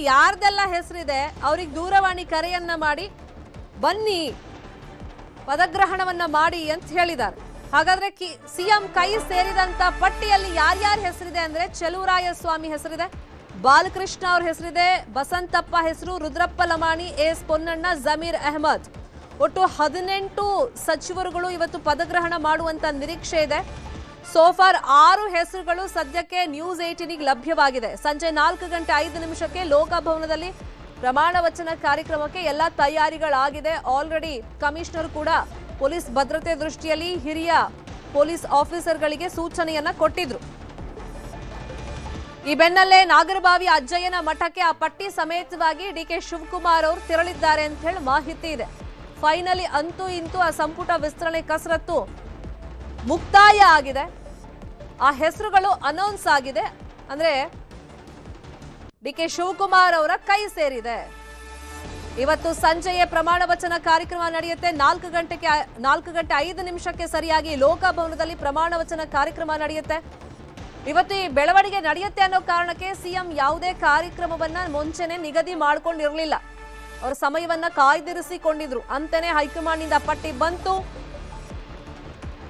ಯಾರ್ದೆಲ್ಲ ಹೆಸರಿದೆ ಅವ್ರಿಗೆ ದೂರವಾಣಿ ಕರೆಯನ್ನ ಮಾಡಿ ಬನ್ನಿ ಪದಗ್ರಹಣವನ್ನ ಮಾಡಿ ಅಂತ ಹೇಳಿದ್ದಾರೆ. ಹಾಗಾದ್ರೆ ಸಿಎಂ ಕೈ ಸೇರಿದಂತ ಪಟ್ಟಿಯಲ್ಲಿ ಯಾರ್ಯಾರ ಹೆಸರಿದೆ ಅಂದ್ರೆ ಚೆಲುವರಾಯಸ್ವಾಮಿ ಹೆಸರಿದೆ, ಬಾಲಕೃಷ್ಣ ಅವ್ರ ಹೆಸರಿದೆ, ಬಸಂತಪ್ಪ ಹೆಸರು, ರುದ್ರಪ್ಪ ಲಮಾಣಿ, ಎಸ್ ಪೊನ್ನಣ್ಣ, ಜಮೀರ್ ಅಹಮದ್. ಒಟ್ಟು 18 ಸಚಿವರುಗಳು ಇವತ್ತು ಪದಗ್ರಹಣ ಮಾಡುವಂತ ನಿರೀಕ್ಷೆ ಇದೆ. ಸೋಫಾರ್ 6 ಹೆಸರುಗಳು ಸದ್ಯಕ್ಕೆ ನ್ಯೂಸ್ 18ಗೆ ಲಭ್ಯವಾಗಿದೆ. ಸಂಜೆ 4:05 ಲೋಕಭವನದಲ್ಲಿ ಪ್ರಮಾಣ ವಚನ ಕಾರ್ಯಕ್ರಮಕ್ಕೆ ಎಲ್ಲ ತಯಾರಿಗಳಾಗಿದೆ. ಆಲ್ರೆಡಿ ಕಮಿಷನರ್ ಕೂಡ ಪೊಲೀಸ್ ಭದ್ರತೆ ದೃಷ್ಟಿಯಲ್ಲಿ ಹಿರಿಯ ಪೊಲೀಸ್ ಆಫೀಸರ್ಗಳಿಗೆ ಸೂಚನೆಯನ್ನ ಕೊಟ್ಟಿದ್ರು. ಈ ಬೆನ್ನಲ್ಲೇ ನಾಗರಬಾವಿ ಅಜ್ಜಯ್ಯನ ಮಠಕ್ಕೆ ಆ ಪಟ್ಟಿ ಸಮೇತವಾಗಿ ಡಿಕೆ ಶಿವಕುಮಾರ್ ಅವರು ತೆರಳಿದ್ದಾರೆ ಅಂತ ಹೇಳಿ ಮಾಹಿತಿ ಇದೆ. ಫೈನಲಿ ಅಂತೂ ಇಂತೂ ಆ ಸಂಪುಟ ವಿಸ್ತರಣೆ ಕಸರತ್ತು ಮುಕ್ತಾಯ ಆಗಿದೆ. ಆ ಹೆಸರುಗಳು ಅನೌನ್ಸ್ ಆಗಿದೆ. ಅಂದ್ರೆ ಡಿಕೆ ಶಿವಕುಮಾರ್ ಅವರ ಕೈ ಸೇರಿದೆ. ಇವತ್ತು ಸಂಜೆಯೇ ಪ್ರಮಾಣ ವಚನ ಕಾರ್ಯಕ್ರಮ ನಡೆಯುತ್ತೆ. 4:05 ಸರಿಯಾಗಿ ಲೋಕಭವನದಲ್ಲಿ ಪ್ರಮಾಣ ವಚನ ಕಾರ್ಯಕ್ರಮ ನಡೆಯುತ್ತೆ. ಇವತ್ತು ಈ ಬೆಳವಣಿಗೆ ನಡೆಯುತ್ತೆ ಅನ್ನೋ ಕಾರಣಕ್ಕೆ ಸಿಎಂ ಯಾವುದೇ ಕಾರ್ಯಕ್ರಮವನ್ನ ಮುಂಚೆನೆ ನಿಗದಿ ಮಾಡ್ಕೊಂಡಿರಲಿಲ್ಲ. ಅವರ ಸಮಯವನ್ನ ಕಾಯ್ದಿರಿಸಿಕೊಂಡಿದ್ರು. ಅಂತಾನೆ ಹೈಕಮಾಂಡ್ ನಿಂದ ಪಟ್ಟಿ ಬಂತು.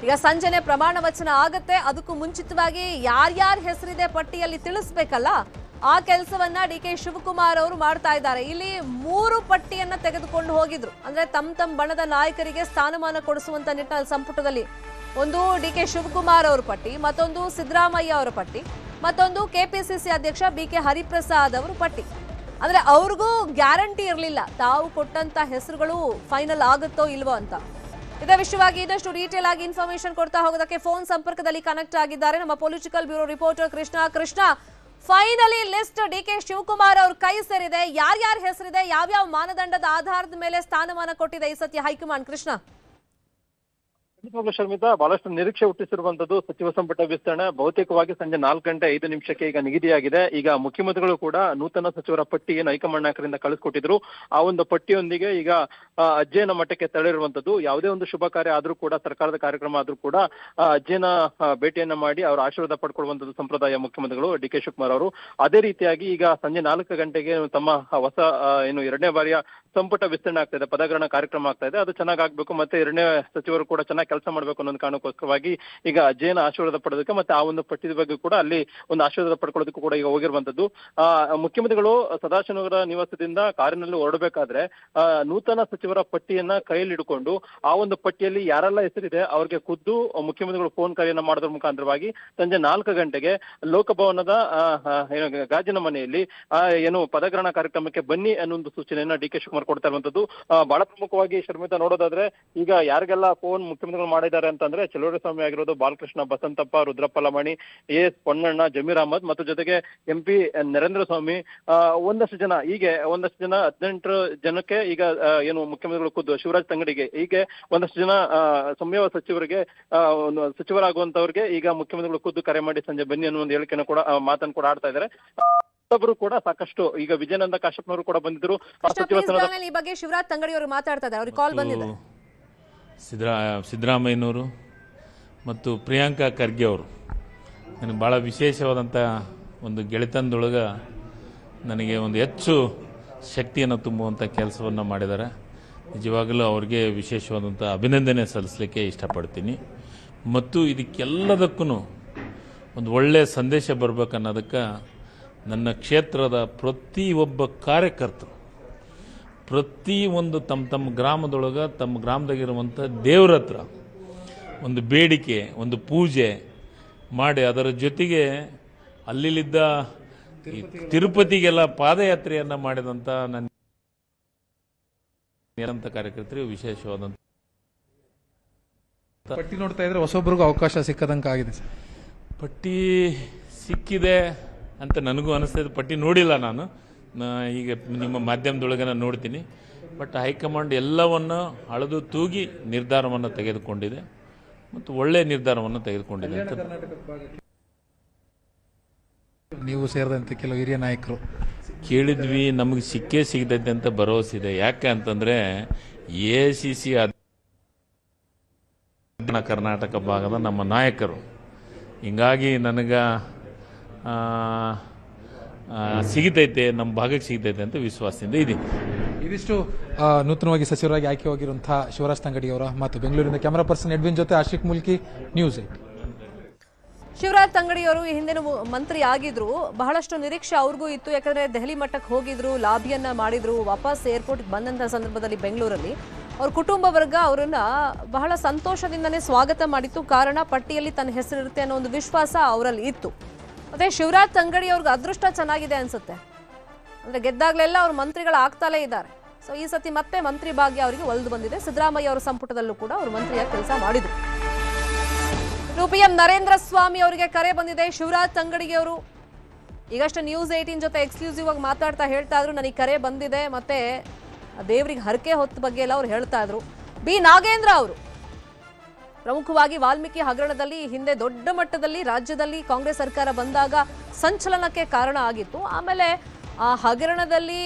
ಈಗ ಸಂಜೆನೆ ಪ್ರಮಾಣ ವಚನ ಆಗತ್ತೆ. ಅದಕ್ಕೂ ಮುಂಚಿತವಾಗಿ ಯಾರ್ಯಾರ ಹೆಸರಿದೆ ಪಟ್ಟಿಯಲ್ಲಿ ತಿಳಿಸ್ಬೇಕಲ್ಲ, ಆ ಕೆಲಸವನ್ನ ಡಿಕೆ ಶಿವಕುಮಾರ್ ಅವರು ಮಾಡ್ತಾ ಇದ್ದಾರೆ. ಇಲ್ಲಿ 3 ಪಟ್ಟಿಯನ್ನ ತೆಗೆದುಕೊಂಡು ಹೋಗಿದ್ರು. ಅಂದ್ರೆ ತಮ್ಮ ಬಣದ ನಾಯಕರಿಗೆ ಸ್ಥಾನಮಾನ ಕೊಡಿಸುವಂತ ನಿಟ್ಟಿನಲ್ಲಿ ಸಂಪುಟದಲ್ಲಿ ಒಂದು ಡಿಕೆ ಶಿವಕುಮಾರ್ ಅವರ ಪಟ್ಟಿ, ಮತ್ತೊಂದು ಸಿದ್ದರಾಮಯ್ಯ ಅವರ ಪಟ್ಟಿ, ಮತ್ತೊಂದು ಕೆಪಿಸಿಸಿ ಅಧ್ಯಕ್ಷ ಬಿಕೆ ಹರಿಪ್ರಸಾದ್ ಅವರ ಪಟ್ಟಿ. ಅಂದ್ರೆ ಅವ್ರಿಗೂ ಗ್ಯಾರಂಟಿ ಇರಲಿಲ್ಲ ತಾವು ಕೊಟ್ಟಂತ ಹೆಸರುಗಳು ಫೈನಲ್ ಆಗುತ್ತೋ ಇಲ್ವೋ ಅಂತ. ಇದೇ ವಿಷಯವಾಗಿ ಇನ್ನಷ್ಟು ಡೀಟೇಲ್ ಆಗಿ ಇನ್ಫಾರ್ಮೇಶನ್ ಕೊಡ್ತಾ ಹೋಗೋದಕ್ಕೆ ಫೋನ್ ಸಂಪರ್ಕದಲ್ಲಿ ಕನೆಕ್ಟ್ ಆಗಿದ್ದಾರೆ ನಮ್ಮ political bureau reporter Krishna. Finally list DK Shivakumar ಅವ್ರ ಕೈ ಸೇರಿದೆ. ಯಾರ್ಯಾರ ಹೆಸರಿದೆ, ಯಾವ್ಯಾವ ಮಾನದಂಡದ ಆಧಾರದ ಮೇಲೆ ಸ್ಥಾನಮಾನ ಕೊಟ್ಟಿದೆ ಈ ಸತ್ಯ ಹೈಕಮಾಂಡ್? ಕೃಷ್ಣ. ಶರ್ಮಿತಾ, ಬಹಳಷ್ಟು ನಿರೀಕ್ಷೆ ಹುಟ್ಟಿಸಿರುವಂತದ್ದು ಸಚಿವ ಸಂಪುಟ ವಿಸ್ತರಣೆ ಬಹುತೇಕವಾಗಿ ಸಂಜೆ 4:05 ಈಗ ನಿಗದಿಯಾಗಿದೆ. ಈಗ ಮುಖ್ಯಮಂತ್ರಿಗಳು ಕೂಡ ನೂತನ ಸಚಿವರ ಪಟ್ಟಿ ಏನು ಹೈಕಮಾಂಡ್ ನಾಯಕರಿಂದ ಕಳಿಸ್ಕೊಟ್ಟಿದ್ರು, ಆ ಒಂದು ಪಟ್ಟಿಯೊಂದಿಗೆ ಈಗ ಅಜ್ಜಯ್ಯನ ಮಠಕ್ಕೆ ತೆರಳಿರುವಂತದ್ದು. ಯಾವುದೇ ಒಂದು ಶುಭ ಕಾರ್ಯ ಆದ್ರೂ ಕೂಡ, ಸರ್ಕಾರದ ಕಾರ್ಯಕ್ರಮ ಆದ್ರೂ ಕೂಡ ಅಜ್ಜಯ್ಯನ ಭೇಟಿಯನ್ನ ಮಾಡಿ ಅವರ ಆಶೀರ್ವಾದ ಪಡ್ಕೊಳ್ಳುವಂತದ್ದು ಸಂಪ್ರದಾಯ ಮುಖ್ಯಮಂತ್ರಿಗಳು ಡಿಕೆ ಶಿವಕುಮಾರ್ ಅವರು. ಅದೇ ರೀತಿಯಾಗಿ ಈಗ ಸಂಜೆ 4 ಗಂಟೆಗೆ ತಮ್ಮ ಹೊಸ ಏನು 2ನೇ ಬಾರಿಯ ಸಂಪುಟ ವಿಸ್ತರಣೆ ಆಗ್ತಾ ಇದೆ, ಪದಗ್ರಹಣ ಕಾರ್ಯಕ್ರಮ ಆಗ್ತಾ ಇದೆ. ಅದು ಚೆನ್ನಾಗಿ ಆಗ್ಬೇಕು, ಮತ್ತೆ 2ನೇ ಸಚಿವರು ಕೂಡ ಚೆನ್ನಾಗಿ ಕೆಲಸ ಮಾಡಬೇಕು ಅನ್ನೋ ಕಾರಣಕ್ಕೋಸ್ಕರವಾಗಿ ಈಗ ಅಜ್ಜಯ್ಯನ ಆಶೀರ್ವಾದ ಪಡೆದಕ್ಕೆ ಮತ್ತೆ ಆ ಒಂದು ಪಟ್ಟಿದ ಬಗ್ಗೆ ಕೂಡ ಅಲ್ಲಿ ಒಂದು ಆಶೀರ್ವಾದ ಪಡ್ಕೊಳ್ಳೋದಕ್ಕೂ ಕೂಡ ಈಗ ಹೋಗಿರುವಂತದ್ದು. ಮುಖ್ಯಮಂತ್ರಿಗಳು ಸದಾಶಿವನಗರ ನಿವಾಸದಿಂದ ಕಾರಿನಲ್ಲಿ ಹೊರಡಬೇಕಾದ್ರೆ ನೂತನ ಸಚಿವರ ಪಟ್ಟಿಯನ್ನ ಕೈಯಲ್ಲಿ ಹಿಡ್ಕೊಂಡು ಆ ಒಂದು ಪಟ್ಟಿಯಲ್ಲಿ ಯಾರೆಲ್ಲ ಹೆಸರಿದೆ ಅವ್ರಿಗೆ ಖುದ್ದು ಮುಖ್ಯಮಂತ್ರಿಗಳು ಫೋನ್ ಕರೆಯನ್ನ ಮಾಡೋದ್ರ ಮುಖಾಂತರವಾಗಿ ಸಂಜೆ 4 ಗಂಟೆಗೆ ಲೋಕಭವನದ ಗಾಜಿನ ಮನೆಯಲ್ಲಿ ಏನು ಪದಗ್ರಹಣ ಕಾರ್ಯಕ್ರಮಕ್ಕೆ ಬನ್ನಿ ಅನ್ನೋ ಒಂದು ಸೂಚನೆಯನ್ನ ಡಿಕೆ ಶಿವಕುಮಾರ್ ಕೊಡ್ತಾ ಇರುವಂತದ್ದು. ಬಹಳ ಪ್ರಮುಖವಾಗಿ ಶರ್ಮಿತಾ ನೋಡೋದಾದ್ರೆ ಈಗ ಯಾರಿಗೆಲ್ಲ ಫೋನ್ ಮುಖ್ಯಮಂತ್ರಿಗಳು ಮಾಡಿದ್ದಾರೆ ಅಂತಂದ್ರೆ ಚೆಲುವರಾಯಸ್ವಾಮಿ ಆಗಿರೋದು, ಬಾಲಕೃಷ್ಣ, ಬಸಂತಪ್ಪ, ರುದ್ರಪ್ಪ ಲಮಾಣಿ, ಎಸ್ ಪೊನ್ನಣ್ಣ, ಜಮೀರ್ ಅಹಮದ್ ಮತ್ತು ಜೊತೆಗೆ ಎಂಪಿ ನರೇಂದ್ರ ಸ್ವಾಮಿ, ಒಂದಷ್ಟು ಜನ 18 ಜನಕ್ಕೆ ಈಗ ಏನು ಮುಖ್ಯಮಂತ್ರಿಗಳು ಖುದ್ದು ಶಿವರಾಜ್ ತಂಗಡಿಗೆ, ಹೀಗೆ ಒಂದಷ್ಟು ಜನ ಸಂಯಮ ಸಚಿವರಿಗೆ ಸಚಿವರಾಗುವಂತವ್ರಿಗೆ ಈಗ ಮುಖ್ಯಮಂತ್ರಿಗಳು ಖುದ್ದು ಕರೆ ಮಾಡಿ ಸಂಜೆ ಬನ್ನಿ ಅನ್ನೋ ಒಂದು ಹೇಳಿಕೆಯನ್ನು ಕೂಡ ಮಾತನ್ನು ಕೂಡ ಆಡ್ತಾ ಇದ್ದಾರೆ. ಮತ್ತೊಬ್ಬರು ಕೂಡ ಸಾಕಷ್ಟು ಈಗ ವಿಜಯನಂದ ಕಾಶ್ಯಪ್ನವರು ಕೂಡ ಬಂದಿದ್ರು. ಈ ಬಗ್ಗೆ ಶಿವರಾಜ್ ತಂಗಡಿ ಅವರು ಮಾತಾಡ್ತಾ ಇದ್ದಾರೆ, ಅವ್ರಿಗೆ ಕಾಲ್ ಬಂದಿದೆ. ಸಿದ್ದರಾಮಯ್ಯನವರು ಮತ್ತು ಪ್ರಿಯಾಂಕಾ ಖರ್ಗೆ ಅವರು ನನಗೆ ಭಾಳ ವಿಶೇಷವಾದಂಥ ಒಂದು ಗೆಳೆತನದೊಳಗೆ ನನಗೆ ಒಂದು ಹೆಚ್ಚು ಶಕ್ತಿಯನ್ನು ತುಂಬುವಂಥ ಕೆಲಸವನ್ನು ಮಾಡಿದ್ದಾರೆ. ನಿಜವಾಗಲೂ ಅವ್ರಿಗೆ ವಿಶೇಷವಾದಂಥ ಅಭಿನಂದನೆ ಸಲ್ಲಿಸಲಿಕ್ಕೆ ಇಷ್ಟಪಡ್ತೀನಿ. ಮತ್ತು ಇದಕ್ಕೆಲ್ಲದಕ್ಕೂ ಒಂದು ಒಳ್ಳೆಯ ಸಂದೇಶ ಬರಬೇಕನ್ನೋದಕ್ಕೆ ನನ್ನ ಕ್ಷೇತ್ರದ ಪ್ರತಿಯೊಬ್ಬ ಕಾರ್ಯಕರ್ತರು ಪ್ರತಿಯೊಂದು ತಮ್ಮ ಗ್ರಾಮದೊಳಗೆ ತಮ್ಮ ಗ್ರಾಮದಾಗಿರುವಂಥ ದೇವ್ರ ಹತ್ರ ಒಂದು ಬೇಡಿಕೆ, ಒಂದು ಪೂಜೆ ಮಾಡಿ ಅದರ ಜೊತೆಗೆ ಅಲ್ಲಿದ್ದ ತಿರುಪತಿಗೆಲ್ಲ ಪಾದಯಾತ್ರೆಯನ್ನು ಮಾಡಿದಂಥ ನನ್ನ ಕಾರ್ಯಕರ್ತರಿಗೆ ವಿಶೇಷವಾದಂಥ ಪಟ್ಟಿ ನೋಡ್ತಾ ಇದ್ರೆ ಹೊಸೊಬ್ಬರಿಗೂ ಅವಕಾಶ ಸಿಕ್ಕದಂಗೆ ಆಗಿದೆ ಸರ್. ಪಟ್ಟಿ ಸಿಕ್ಕಿದೆ ಅಂತ ನನಗೂ ಅನಿಸ್ತಾ ಪಟ್ಟಿ ನೋಡಿಲ್ಲ ನಾನು, ಈಗ ನಿಮ್ಮ ಮಾಧ್ಯಮದೊಳಗೆ ನಾನು ನೋಡ್ತೀನಿ. ಬಟ್ ಹೈಕಮಾಂಡ್ ಎಲ್ಲವನ್ನು ಅಳೆದು ತೂಗಿ ನಿರ್ಧಾರವನ್ನು ತೆಗೆದುಕೊಂಡಿದೆ ಮತ್ತು ಒಳ್ಳೆಯ ನಿರ್ಧಾರವನ್ನು ತೆಗೆದುಕೊಂಡಿದೆ ಅಂತ ನೀವು ಸೇರಿದಂತೆ ಕೆಲವು ಹಿರಿಯ ನಾಯಕರು ಕೇಳಿದ್ವಿ. ನಮಗೆ ಸಿಕ್ಕೇ ಸಿಗತೈತೆ ಅಂತ ಭರವಸೆ ಇದೆ. ಯಾಕೆ ಅಂತಂದರೆ AICC ಕರ್ನಾಟಕ ಭಾಗದ ನಮ್ಮ ನಾಯಕರು. ಹಿಂಗಾಗಿ ನನಗೆ ಸಿಗಿತೈತೆ, ನಮ್ಮ ಭಾಗಕ್ಕೆ ಸಿಗಿತೈತೆ ಅಂತ ವಿಶ್ವಾಸದಿಂದ ಇದ್ದೀನಿ. ಇದಿಷ್ಟು ನೂತನವಾಗಿ ಸಚಿವರಾಗಿ ಆಯ್ಕೆಯಾಗಿರುವಂತಹ ಶಿವರಾಜ್ ತಂಗಡಿ ಅವರ ಮಾತು. ಬೆಂಗಳೂರಿನ ಕ್ಯಾಮರಾ ಪರ್ಸನ್ ಎಡ್ವಿನ್ ಜೊತೆ ಆಶಿಕ್ ಮುಲ್ಕಿ, ನ್ಯೂಸ್ 8. ಶಿವರಾಜ್ ತಂಗಡಿ ಅವರು ಈ ಹಿಂದಿನ ಮಂತ್ರಿ ಆಗಿದ್ರು. ಬಹಳಷ್ಟು ನಿರೀಕ್ಷೆ ಅವ್ರಿಗೂ ಇತ್ತು, ಯಾಕಂದ್ರೆ ದೆಹಲಿ ಮಟ್ಟಕ್ಕೆ ಹೋಗಿದ್ರು, ಲಾಬಿಯನ್ನ ಮಾಡಿದ್ರು, ವಾಪಸ್ ಏರ್ಪೋರ್ಟ್ ಬಂದಂತಹ ಸಂದರ್ಭದಲ್ಲಿ ಬೆಂಗಳೂರಲ್ಲಿ ಅವ್ರ ಕುಟುಂಬ ವರ್ಗ ಅವರನ್ನ ಬಹಳ ಸಂತೋಷದಿಂದನೇ ಸ್ವಾಗತ ಮಾಡಿತ್ತು. ಕಾರಣ ಪಟ್ಟಿಯಲ್ಲಿ ತನ್ನ ಹೆಸರಿರುತ್ತೆ ಅನ್ನೋ ಒಂದು ವಿಶ್ವಾಸ ಅವರಲ್ಲಿ ಇತ್ತು. ಮತ್ತೆ ಶಿವರಾಜ್ ತಂಗಡಿ ಅವ್ರಿಗೆ ಅದೃಷ್ಟ ಚೆನ್ನಾಗಿದೆ ಅನ್ಸುತ್ತೆ. ಅಂದ್ರೆ ಗೆದ್ದಾಗ್ಲೆಲ್ಲ ಅವ್ರು ಮಂತ್ರಿಗಳಾಗ್ತಾಲೇ ಇದ್ದಾರೆ. ಸೊ ಈ ಸತಿ ಮತ್ತೆ ಮಂತ್ರಿ ಭಾಗ್ಯ ಅವರಿಗೆ ಒಲ್ದು ಬಂದಿದೆ. ಸಿದ್ದರಾಮಯ್ಯ ಅವರ ಸಂಪುಟದಲ್ಲೂ ಕೂಡ ಅವರು ಮಂತ್ರಿಯಾಗಿ ಕೆಲಸ ಮಾಡಿದ್ರು. ಪಿಎಂ ನರೇಂದ್ರ ಸ್ವಾಮಿ ಅವರಿಗೆ ಕರೆ ಬಂದಿದೆ. ಶಿವರಾಜ್ ತಂಗಡಿಗೆ ಅವರು ಈಗಷ್ಟೇ ನ್ಯೂಸ್ 18 ಜೊತೆ ಎಕ್ಸ್ಕ್ಲೂಸಿವ್ ಆಗಿ ಮಾತಾಡ್ತಾ ಹೇಳ್ತಾ ಇದ್ರು, ನನಗೆ ಕರೆ ಬಂದಿದೆ, ಮತ್ತೆ ದೇವರಿಗೆ ಹರಕೆ ಹೊತ್ತ ಬಗ್ಗೆ ಎಲ್ಲ ಅವ್ರು ಹೇಳ್ತಾ ಇದ್ರು. ಬಿ ನಾಗೇಂದ್ರ ಅವರು ಪ್ರಮುಖವಾಗಿ ವಾಲ್ಮೀಕಿ ಹಗರಣದಲ್ಲಿ ಹಿಂದೆ ದೊಡ್ಡ ಮಟ್ಟದಲ್ಲಿ ರಾಜ್ಯದಲ್ಲಿ ಕಾಂಗ್ರೆಸ್ ಸರ್ಕಾರ ಬಂದಾಗ ಸಂಚಲನಕ್ಕೆ ಕಾರಣ ಆಗಿತ್ತು. ಆಮೇಲೆ ಆ ಹಗರಣದಲ್ಲಿ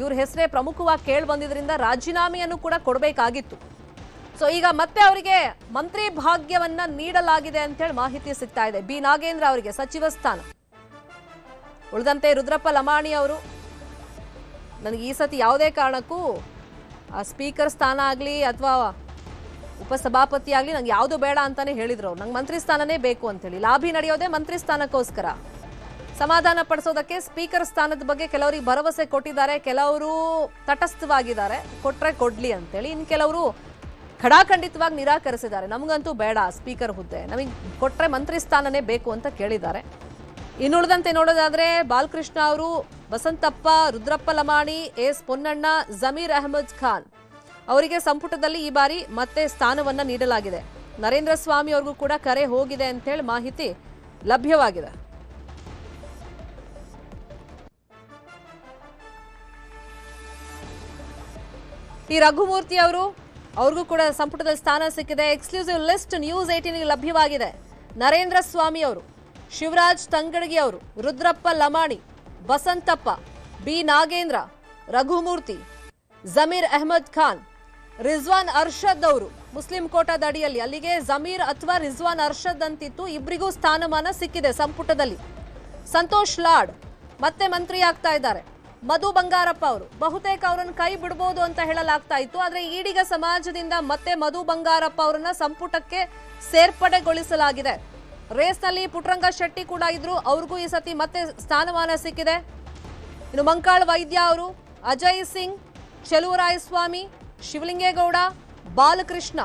ಇವ್ರ ಹೆಸರೇ ಪ್ರಮುಖವಾಗಿ ಕೇಳಿ ಬಂದಿದ್ರಿಂದ ರಾಜೀನಾಮೆಯನ್ನು ಕೂಡ ಕೊಡಬೇಕಾಗಿತ್ತು. ಸೊ ಈಗ ಮತ್ತೆ ಅವರಿಗೆ ಮಂತ್ರಿ ಭಾಗ್ಯವನ್ನ ನೀಡಲಾಗಿದೆ ಅಂತ ಹೇಳಿ ಮಾಹಿತಿ ಸಿಗ್ತಾ ಇದೆ. ಬಿ ನಾಗೇಂದ್ರ ಅವರಿಗೆ ಸಚಿವ ಸ್ಥಾನ. ಉಳಿದಂತೆ ರುದ್ರಪ್ಪ ಲಮಾಣಿ ಅವರು ನನಗೆ ಈ ಸತಿ ಯಾವುದೇ ಕಾರಣಕ್ಕೂ ಸ್ಪೀಕರ್ ಸ್ಥಾನ ಆಗಲಿ ಅಥವಾ ಉಪಸಭಾಪತಿ ಆಗಲಿ ನಂಗೆ ಯಾವುದು ಬೇಡ ಅಂತಾನೆ ಹೇಳಿದ್ರು. ನಂಗೆ ಮಂತ್ರಿ ಸ್ಥಾನನೇ ಬೇಕು ಅಂತೇಳಿ. ಲಾಭಿ ನಡೆಯೋದೇ ಮಂತ್ರಿ ಸ್ಥಾನಕ್ಕೋಸ್ಕರ. ಸಮಾಧಾನ ಪಡಿಸೋದಕ್ಕೆ ಸ್ಪೀಕರ್ ಸ್ಥಾನದ ಬಗ್ಗೆ ಕೆಲವರಿಗೆ ಭರವಸೆ ಕೊಟ್ಟಿದ್ದಾರೆ, ಕೆಲವರು ತಟಸ್ಥವಾಗಿದ್ದಾರೆ, ಕೊಟ್ರೆ ಕೊಡ್ಲಿ ಅಂತೇಳಿ. ಇನ್ನು ಕೆಲವರು ಖಡಾಖಂಡಿತವಾಗಿ ನಿರಾಕರಿಸಿದ್ದಾರೆ. ನಮಗಂತೂ ಬೇಡ ಸ್ಪೀಕರ್ ಹುದ್ದೆ, ನಮಗೆ ಕೊಟ್ರೆ ಮಂತ್ರಿ ಸ್ಥಾನನೇ ಬೇಕು ಅಂತ ಕೇಳಿದ್ದಾರೆ. ಇನ್ನುಳಿದಂತೆ ನೋಡೋದಾದ್ರೆ ಬಾಲಕೃಷ್ಣ ಅವರು, ವಸಂತಪ್ಪ, ರುದ್ರಪ್ಪ ಲಮಾಣಿ, ಎಸ್ ಪೊನ್ನಣ್ಣ, ಜಮೀರ್ ಅಹಮದ್ ಖಾನ್ ಅವರಿಗೆ ಸಂಪುಟದಲ್ಲಿ ಈ ಬಾರಿ ಮತ್ತೆ ಸ್ಥಾನವನ್ನ ನೀಡಲಾಗಿದೆ. ನರೇಂದ್ರ ಸ್ವಾಮಿ ಅವ್ರಿಗೂ ಕೂಡ ಕರೆ ಹೋಗಿದೆ ಅಂತ ಹೇಳಿ ಮಾಹಿತಿ ಲಭ್ಯವಾಗಿದೆ. ಟಿ ರಘುಮೂರ್ತಿ ಅವರು, ಅವ್ರಿಗೂ ಕೂಡ ಸಂಪುಟದಲ್ಲಿ ಸ್ಥಾನ ಸಿಕ್ಕಿದೆ. ಎಕ್ಸ್ಕ್ಲೂಸಿವ್ ಲಿಸ್ಟ್ ನ್ಯೂಸ್ 18 ಲಭ್ಯವಾಗಿದೆ. ನರೇಂದ್ರ ಸ್ವಾಮಿ ಅವರು, ಶಿವರಾಜ್ ತಂಗಡಗಿ ಅವರು, ರುದ್ರಪ್ಪ ಲಮಾಣಿ, ವಸಂತಪ್ಪ, ಬಿ ನಾಗೇಂದ್ರ, ರಘುಮೂರ್ತಿ, ಜಮೀರ್ ಅಹಮದ್ ಖಾನ್, ರಿಜ್ವಾನ್ ಅರ್ಷದ್ ಅವರು ಮುಸ್ಲಿಂ ಕೋಟಾದ ಅಡಿಯಲ್ಲಿ, ಅಲ್ಲಿಗೆ ಜಮೀರ್ ಅಥವಾ ರಿಜ್ವಾನ್ ಅರ್ಷದ್ ಅಂತಿತ್ತು, ಇಬ್ಬರಿಗೂ ಸ್ಥಾನಮಾನ ಸಿಕ್ಕಿದೆ ಸಂಪುಟದಲ್ಲಿ. ಸಂತೋಷ್ ಲಾಡ್ ಮತ್ತೆ ಮಂತ್ರಿ ಆಗ್ತಾ ಇದ್ದಾರೆ. ಮಧು ಬಂಗಾರಪ್ಪ ಅವರು, ಬಹುತೇಕ ಅವರನ್ನು ಕೈ ಬಿಡಬಹುದು ಅಂತ ಹೇಳಲಾಗ್ತಾ ಇತ್ತು. ಆದ್ರೆ ಈಡಿಗ ಸಮಾಜದಿಂದ ಮತ್ತೆ ಮಧು ಬಂಗಾರಪ್ಪ ಅವರನ್ನ ಸಂಪುಟಕ್ಕೆ ಸೇರ್ಪಡೆಗೊಳಿಸಲಾಗಿದೆ. ರೇಸ್ನಲ್ಲಿ ಪುಟ್ರಂಗ ಶೆಟ್ಟಿ ಕೂಡ ಇದ್ರು, ಅವ್ರಿಗೂ ಈ ಸತಿ ಮತ್ತೆ ಸ್ಥಾನಮಾನ ಸಿಕ್ಕಿದೆ. ಇನ್ನು ಮಂಕಾಳ್ ವೈದ್ಯ ಅವರು, ಅಜಯ್ ಸಿಂಗ್, ಚೆಲುವರಾಯಸ್ವಾಮಿ, ಶಿವಲಿಂಗೇಗೌಡ, ಬಾಲಕೃಷ್ಣ,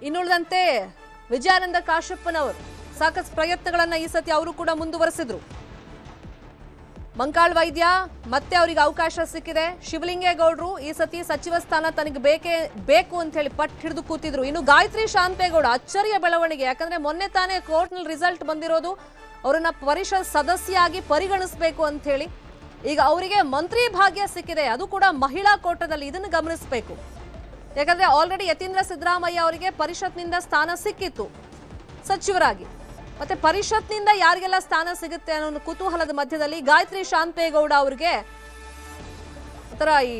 ಇನ್ನುಳಿದಂತೆ ವಿಜಯಾನಂದ ಕಾಶಪ್ಪನವರು ಸಾಕಷ್ಟು ಪ್ರಯತ್ನಗಳನ್ನ ಈ ಸತಿ ಅವರು ಕೂಡ ಮುಂದುವರೆಸಿದ್ರು. ಮಂಕಾಳ್ ವೈದ್ಯ ಮತ್ತೆ ಅವರಿಗೆ ಅವಕಾಶ ಸಿಕ್ಕಿದೆ. ಶಿವಲಿಂಗೇಗೌಡರು ಈ ಸತಿ ಸಚಿವ ಸ್ಥಾನ ತನಗೆ ಬೇಕು ಅಂತ ಹೇಳಿ ಪಟ್ಟು ಹಿಡಿದು ಕೂತಿದ್ರು. ಇನ್ನು ಗಾಯತ್ರಿ ಶಾಂತೇಗೌಡ ಅಚ್ಚರಿಯ ಬೆಳವಣಿಗೆ, ಯಾಕಂದ್ರೆ ಮೊನ್ನೆ ತಾನೇ ಕೋರ್ಟ್ನಲ್ಲಿ ರಿಸಲ್ಟ್ ಬಂದಿರೋದು, ಅವರನ್ನ ಪರಿಷತ್ ಸದಸ್ಯರಾಗಿ ಪರಿಗಣಿಸಬೇಕು ಅಂತ ಹೇಳಿ. ಈಗ ಅವರಿಗೆ ಮಂತ್ರಿ ಭಾಗ್ಯ ಸಿಕ್ಕಿದೆ, ಅದು ಕೂಡ ಮಹಿಳಾ ಕೋಟಾದಲ್ಲಿ. ಇದನ್ನು ಗಮನಿಸಬೇಕು, ಯಾಕಂದ್ರೆ ಆಲ್ರೆಡಿ ಯತೀಂದ್ರ ಸಿದ್ದರಾಮಯ್ಯ ಅವರಿಗೆ ಪರಿಷತ್ನಿಂದ ಸ್ಥಾನ ಸಿಕ್ಕಿತ್ತು ಸಚಿವರಾಗಿ. ಮತ್ತೆ ಪರಿಷತ್ನಿಂದ ಯಾರಿಗೆಲ್ಲ ಸ್ಥಾನ ಸಿಗುತ್ತೆ ಅನ್ನೋ ಒಂದು ಕುತೂಹಲದ ಮಧ್ಯದಲ್ಲಿ ಗಾಯತ್ರಿ ಶಾಂತೇಗೌಡ ಅವರಿಗೆ ಒಂಥರ ಈ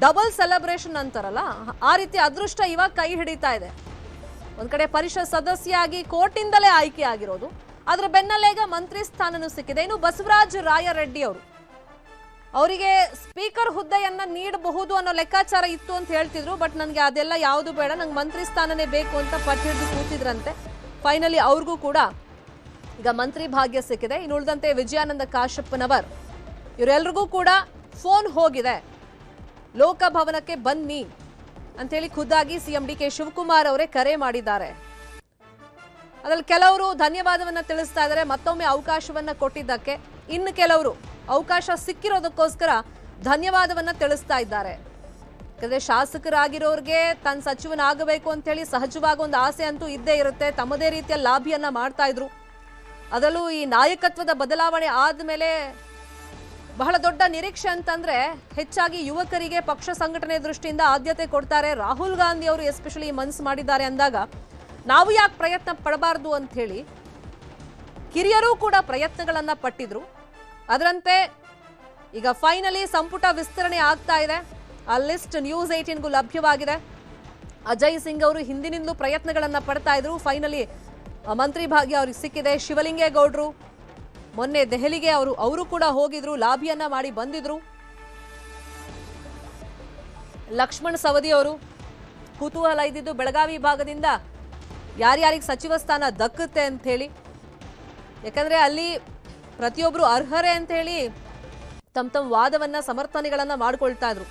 ಡಬಲ್ ಸೆಲೆಬ್ರೇಷನ್ ಅಂತಾರಲ್ಲ, ಆ ರೀತಿ ಅದೃಷ್ಟ ಇವಾಗ ಕೈ ಹಿಡಿತಾ ಇದೆ. ಒಂದ್ ಕಡೆ ಪರಿಷತ್ ಸದಸ್ಯರಾಗಿ ಕೋರ್ಟಿಂದಲೇ ಆಯ್ಕೆ ಆಗಿರೋದು, ಅದ್ರ ಬೆನ್ನಲ್ಲೇ ಈಗ ಮಂತ್ರಿ ಸ್ಥಾನನೂ ಸಿಕ್ಕಿದೆ. ಇನ್ನು ಬಸವರಾಜ ರಾಯರೆಡ್ಡಿ ಅವರು, ಅವರಿಗೆ ಸ್ಪೀಕರ್ ಹುದ್ದೆಯನ್ನ ನೀಡಬಹುದು ಅನ್ನೋ ಲೆಕ್ಕಾಚಾರ ಇತ್ತು ಅಂತ ಹೇಳ್ತಿದ್ರು. ಬಟ್ ನನಗೆ ಅದೆಲ್ಲ ಯಾವುದು ಬೇಡ, ನಂಗೆ ಮಂತ್ರಿ ಸ್ಥಾನನೇ ಬೇಕು ಅಂತ ಪಟ್ಟು ಹಿಡಿದು ಕೂತಿದ್ರಂತೆ. ಫೈನಲಿ ಅವ್ರಿಗೂ ಕೂಡ ಈಗ ಮಂತ್ರಿ ಭಾಗ್ಯ ಸಿಕ್ಕಿದೆ. ಇನ್ನು ಉಳಿದಂತೆ ವಿಜಯಾನಂದ ಕಾಶಪ್ಪನವರ್, ಇವರೆಲ್ರಿಗೂ ಕೂಡ ಫೋನ್ ಹೋಗಿದೆ, ಲೋಕಭವನಕ್ಕೆ ಬನ್ನಿ ಅಂತೇಳಿ ಖುದ್ದಾಗಿ ಸಿಎಂ ಡಿ ಕೆ ಶಿವಕುಮಾರ್ ಅವರೇ ಕರೆ ಮಾಡಿದ್ದಾರೆ. ಅದ್ರಲ್ಲಿ ಕೆಲವರು ಧನ್ಯವಾದವನ್ನ ತಿಳಿಸ್ತಾ ಇದ್ದಾರೆ ಮತ್ತೊಮ್ಮೆ ಅವಕಾಶವನ್ನ ಕೊಟ್ಟಿದ್ದಕ್ಕೆ. ಇನ್ನು ಕೆಲವರು ಅವಕಾಶ ಸಿಕ್ಕಿರೋದಕ್ಕೋಸ್ಕರ ಧನ್ಯವಾದವನ್ನ ತಿಳಿಸ್ತಾ ಇದ್ದಾರೆ. ಯಾಕಂದ್ರೆ ಶಾಸಕರಾಗಿರೋರ್ಗೆ ತನ್ನ ಸಚಿವನಾಗಬೇಕು ಅಂತ ಹೇಳಿ ಸಹಜವಾಗಿ ಒಂದು ಆಸೆ ಅಂತೂ ಇದ್ದೇ ಇರುತ್ತೆ. ತಮ್ಮದೇ ರೀತಿಯ ಲಾಭಿಯನ್ನ ಮಾಡ್ತಾ ಇದ್ರು. ಅದರಲ್ಲೂ ಈ ನಾಯಕತ್ವದ ಬದಲಾವಣೆ ಆದ್ಮೇಲೆ ಬಹಳ ದೊಡ್ಡ ನಿರೀಕ್ಷೆ ಅಂತಂದ್ರೆ ಹೆಚ್ಚಾಗಿ ಯುವಕರಿಗೆ ಪಕ್ಷ ಸಂಘಟನೆ ದೃಷ್ಟಿಯಿಂದ ಆದ್ಯತೆ ಕೊಡ್ತಾರೆ. ರಾಹುಲ್ ಗಾಂಧಿ ಅವರು ಎಸ್ಪೆಷಲಿ ಮನಸ್ಸು ಮಾಡಿದ್ದಾರೆ ಅಂದಾಗ ನಾವು ಯಾಕೆ ಪ್ರಯತ್ನ ಪಡಬಾರ್ದು ಅಂತ ಹೇಳಿ ಕಿರಿಯರು ಕೂಡ ಪ್ರಯತ್ನಗಳನ್ನ ಪಟ್ಟಿದ್ರು. ಅದರಂತೆ ಈಗ ಫೈನಲಿ ಸಂಪುಟ ವಿಸ್ತರಣೆ ಆಗ್ತಾ ಇದೆ. ಆ ಲಿಸ್ಟ್ ನ್ಯೂಸ್ 18ಗೂ ಲಭ್ಯವಾಗಿದೆ. ಅಜಯ್ ಸಿಂಗ್ ಅವರು ಹಿಂದಿನಿಂದಲೂ ಪ್ರಯತ್ನಗಳನ್ನ ಪಡ್ತಾ ಇದ್ರು. ಫೈನಲಿ ಮಂತ್ರಿ ಭಾಗ್ಯ ಅವ್ರಿಗೆ ಸಿಕ್ಕಿದೆ. ಶಿವಲಿಂಗೇಗೌಡರು, ಮೊನ್ನೆ ದೆಹಲಿಗೆ ಅವರು ಕೂಡ ಹೋಗಿದ್ರು, ಲಾಬಿಯನ್ನ ಮಾಡಿ ಬಂದಿದ್ರು. ಲಕ್ಷ್ಮಣ್ ಸವದಿ ಅವರು ಕುತೂಹಲ ಇದ್ದಿದ್ದು ಬೆಳಗಾವಿ ಭಾಗದಿಂದ ಯಾರ್ಯಾರಿಗೆ ಸಚಿವ ಸ್ಥಾನ ದಕ್ಕುತ್ತೆ ಅಂತ ಹೇಳಿ. ಯಾಕಂದ್ರೆ ಅಲ್ಲಿ ಪ್ರತಿಯೊಬ್ರು ಅರ್ಹರೇ ಅಂತ ಹೇಳಿ ತಮ್ಮ ವಾದವನ್ನ ಸಮರ್ಥನೆಗಳನ್ನ ಮಾಡ್ಕೊಳ್ತಾ ಇದ್ರು.